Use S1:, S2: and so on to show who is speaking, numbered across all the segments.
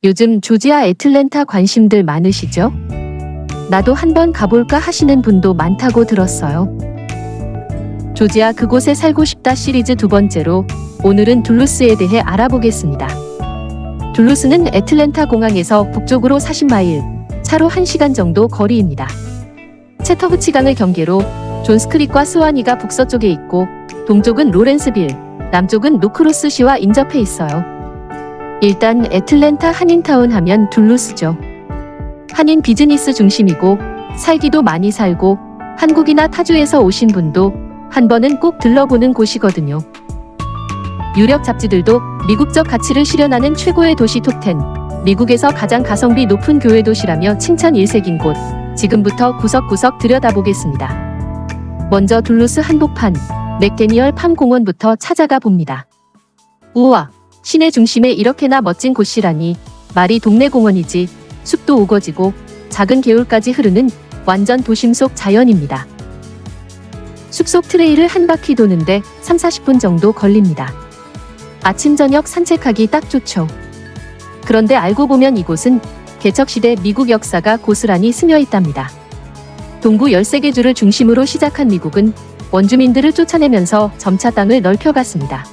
S1: 요즘 조지아 애틀랜타 관심들 많으시죠? 나도 한번 가볼까 하시는 분도 많다고 들었어요. 조지아 그곳에 살고 싶다 시리즈 두 번째로 오늘은 둘루스에 대해 알아보겠습니다. 둘루스는 애틀랜타 공항에서 북쪽으로 40마일, 차로 1시간 정도 거리입니다. 채터부치강을 경계로 존스크릭과 스와니가 북서쪽에 있고 동쪽은 로렌스빌, 남쪽은 노크로스시와 인접해 있어요. 일단 애틀랜타 한인타운 하면 둘루스죠. 한인 비즈니스 중심이고 살기도 많이 살고 한국이나 타주에서 오신 분도 한 번은 꼭 들러보는 곳이거든요. 유력 잡지들도 미국적 가치를 실현하는 최고의 도시 톱10, 미국에서 가장 가성비 높은 교외 도시라며 칭찬 일색인 곳, 지금부터 구석구석 들여다보겠습니다. 먼저 둘루스 한복판, 맥데니얼 팜 공원부터 찾아가 봅니다. 우와, 시내 중심에 이렇게나 멋진 곳이라니 말이 동네 공원이지. 숲도 우거지고 작은 개울까지 흐르는 완전 도심 속 자연입니다. 숲속 트레일을 한 바퀴 도는데 30-40분 정도 걸립니다. 아침 저녁 산책하기 딱 좋죠. 그런데 알고 보면 이곳은 개척시대 미국 역사가 고스란히 스며 있답니다. 동부 13개 주를 중심으로 시작한 미국은 원주민들을 쫓아내면서 점차 땅을 넓혀갔습니다.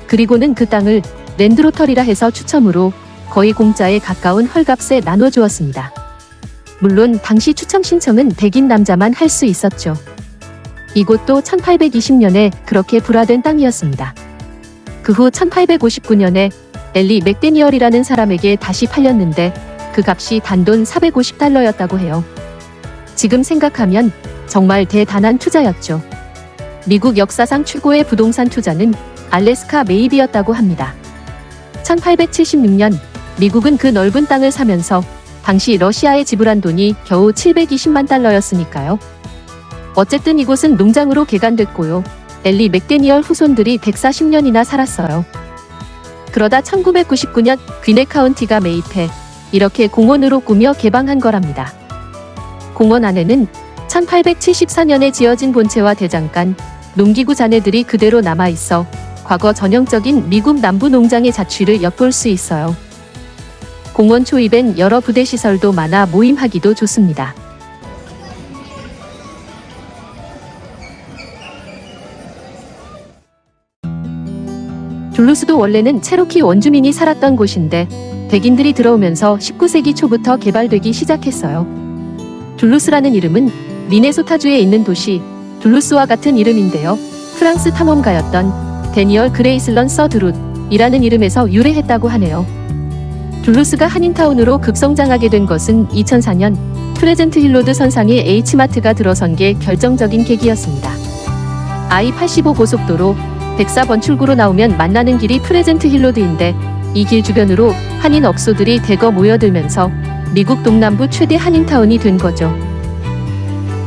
S1: 그리고는 그 땅을 랜드로터리라 해서 추첨으로 거의 공짜에 가까운 헐값에 나눠주었습니다. 물론 당시 추첨 신청은 백인 남자만 할 수 있었죠. 이곳도 1820년에 그렇게 불화된 땅이었습니다. 그 후 1859년에 엘리 맥데니얼이라는 사람에게 다시 팔렸는데 그 값이 단돈 $450였다고 해요. 지금 생각하면 정말 대단한 투자였죠. 미국 역사상 최고의 부동산 투자는 알래스카 매입이었다고 합니다. 1876년 미국은 그 넓은 땅을 사면서 당시 러시아에 지불한 돈이 겨우 $720만 달러였으니까요. 어쨌든 이곳은 농장으로 개간됐고요. 엘리 맥데니얼 후손들이 140년이나 살았어요. 그러다 1999년 귀네 카운티가 매입해 이렇게 공원으로 꾸며 개방한 거랍니다. 공원 안에는 1874년에 지어진 본체와 대장간, 농기구 잔해들이 그대로 남아있어 과거 전형적인 미국 남부 농장의 자취를 엿볼 수 있어요. 공원 초입엔 여러 부대 시설도 많아 모임하기도 좋습니다. 둘루스도 원래는 체로키 원주민이 살았던 곳인데 백인들이 들어오면서 19세기 초부터 개발되기 시작했어요. 둘루스라는 이름은 미네소타주에 있는 도시 둘루스와 같은 이름인데요. 프랑스 탐험가였던 데니얼 그레이슬런 서드룻이라는 이름에서 유래했다고 하네요. 둘루스가 한인타운으로 급성장하게 된 것은 2004년 프레젠트 힐로드 선상에 H마트가 들어선 게 결정적인 계기였습니다. I-85 고속도로 104번 출구로 나오면 만나는 길이 프레젠트 힐로드인데 이 길 주변으로 한인 업소들이 대거 모여들면서 미국 동남부 최대 한인타운이 된 거죠.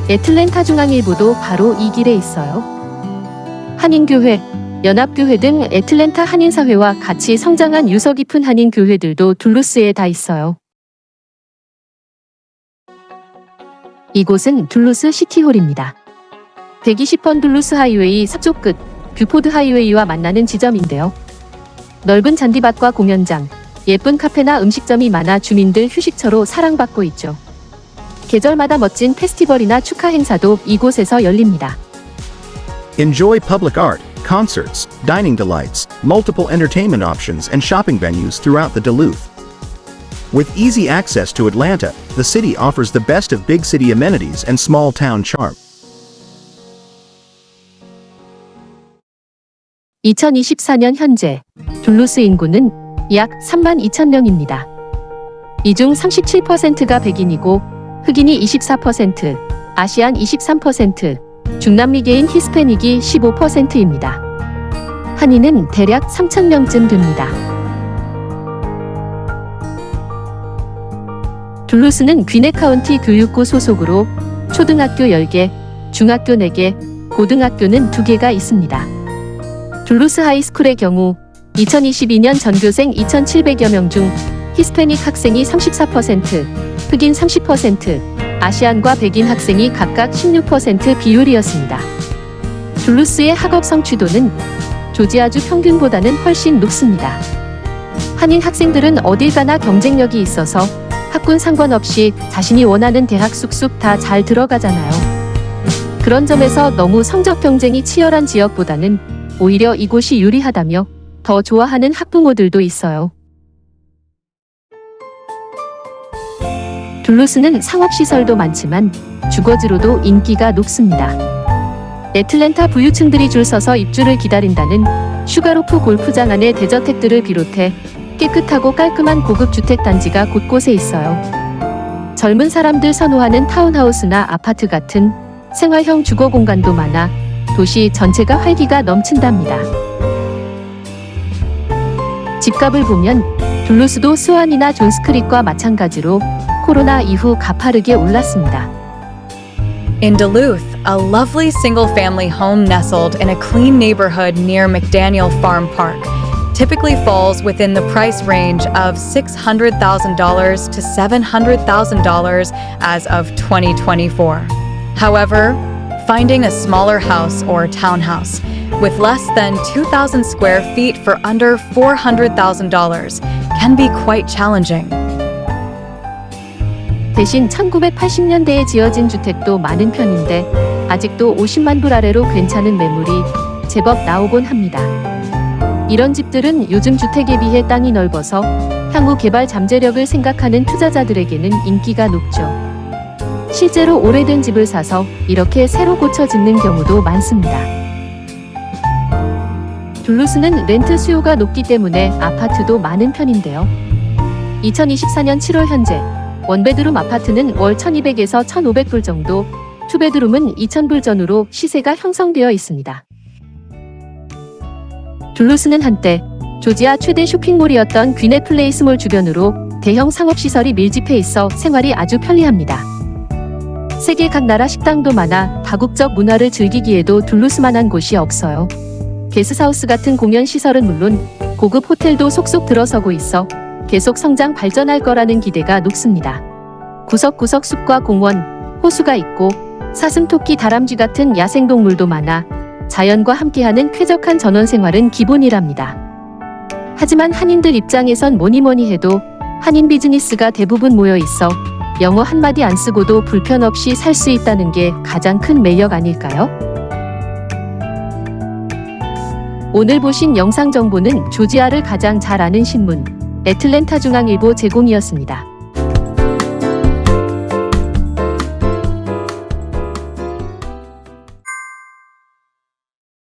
S1: 애틀랜타 중앙일보도 바로 이 길에 있어요. 한인교회, 연합교회 등 애틀랜타 한인사회와 같이 성장한 유서 깊은 한인교회들도 둘루스에 다 있어요. 이곳은 둘루스 시티홀입니다. 120번 둘루스 하이웨이 서쪽 끝 뷰포드 하이웨이와 만나는 지점인데요. 넓은 잔디밭과 공연장, 예쁜 카페나 음식점이 많아 주민들 휴식처로 사랑받고 있죠. 계절마다 멋진 페스티벌이나 축하 행사도 이곳에서 열립니다.
S2: Enjoy public art, concerts, dining delights, multiple entertainment options and shopping venues throughout the Duluth. With easy access to Atlanta, the city offers the best of big city amenities and small town charm.
S1: 2024년 현재 둘루스 인구는 약 32,000명입니다. 이 중 37%가 백인이고 흑인이 24%, 아시안 23%, 중남미계인 히스패닉이 15%입니다. 한인은 대략 3,000명쯤 됩니다. 둘루스는 귀네 카운티 교육구 소속으로 초등학교 10개, 중학교 4개, 고등학교는 2개가 있습니다. 둘루스 하이스쿨의 경우 2022년 전교생 2,700여 명 중 히스패닉 학생이 34%, 흑인 30%, 아시안과 백인 학생이 각각 16% 비율이었습니다. 둘루스의 학업 성취도는 조지아주 평균보다는 훨씬 높습니다. 한인 학생들은 어딜 가나 경쟁력이 있어서 학군 상관없이 자신이 원하는 대학 쑥쑥 다 잘 들어가잖아요. 그런 점에서 너무 성적 경쟁이 치열한 지역보다는 오히려 이곳이 유리하다며 더 좋아하는 학부모들도 있어요. 둘루스는 상업시설도 많지만 주거지로도 인기가 높습니다. 애틀랜타 부유층들이 줄 서서 입주를 기다린다는 슈가로프 골프장 안의 대저택들을 비롯해 깨끗하고 깔끔한 고급 주택단지가 곳곳에 있어요. 젊은 사람들 선호하는 타운하우스나 아파트 같은 생활형 주거 공간도 많아 도시 전체가 활기가 넘친답니다. 집값을 보면 둘루스도 스완이나 존스크릭과 마찬가지로 코로나 이후 가파르게 올랐습니다.
S3: In Duluth, a lovely single-family home nestled in a clean neighborhood near McDaniel Farm Park typically falls within the price range of $600,000 to $700,000 as of 2024. However, finding a smaller house or townhouse with less than 2,000 square feet for under $400,000 can be quite challenging.
S1: 대신 1980년대에 지어진 주택도 많은 편인데 아직도 50만 불 아래로 괜찮은 매물이 제법 나오곤 합니다. 이런 집들은 요즘 주택에 비해 땅이 넓어서 향후 개발 잠재력을 생각하는 투자자들에게는 인기가 높죠. 실제로 오래된 집을 사서 이렇게 새로 고쳐 짓는 경우도 많습니다. 둘루스는 렌트 수요가 높기 때문에 아파트도 많은 편인데요. 2024년 7월 현재 원베드룸 아파트는 월 1,200에서 1,500불 정도, 투베드룸은 2,000불 전후로 시세가 형성되어 있습니다. 둘루스는 한때 조지아 최대 쇼핑몰이었던 귀넷 플레이스몰 주변으로 대형 상업시설이 밀집해 있어 생활이 아주 편리합니다. 세계 각 나라 식당도 많아 다국적 문화를 즐기기에도 둘루스만한 곳이 없어요. 게스트하우스 같은 공연 시설은 물론 고급 호텔도 속속 들어서고 있어 계속 성장 발전할 거라는 기대가 높습니다. 구석구석 숲과 공원, 호수가 있고 사슴토끼 다람쥐 같은 야생동물도 많아 자연과 함께하는 쾌적한 전원생활은 기본이랍니다. 하지만 한인들 입장에선 뭐니뭐니 해도 한인 비즈니스가 대부분 모여 있어 영어 한마디 안 쓰고도 불편 없이 살 수 있다는 게 가장 큰 매력 아닐까요? 오늘 보신 영상 정보는 조지아를 가장 잘 아는 신문 애틀랜타 중앙일보 제공이었습니다.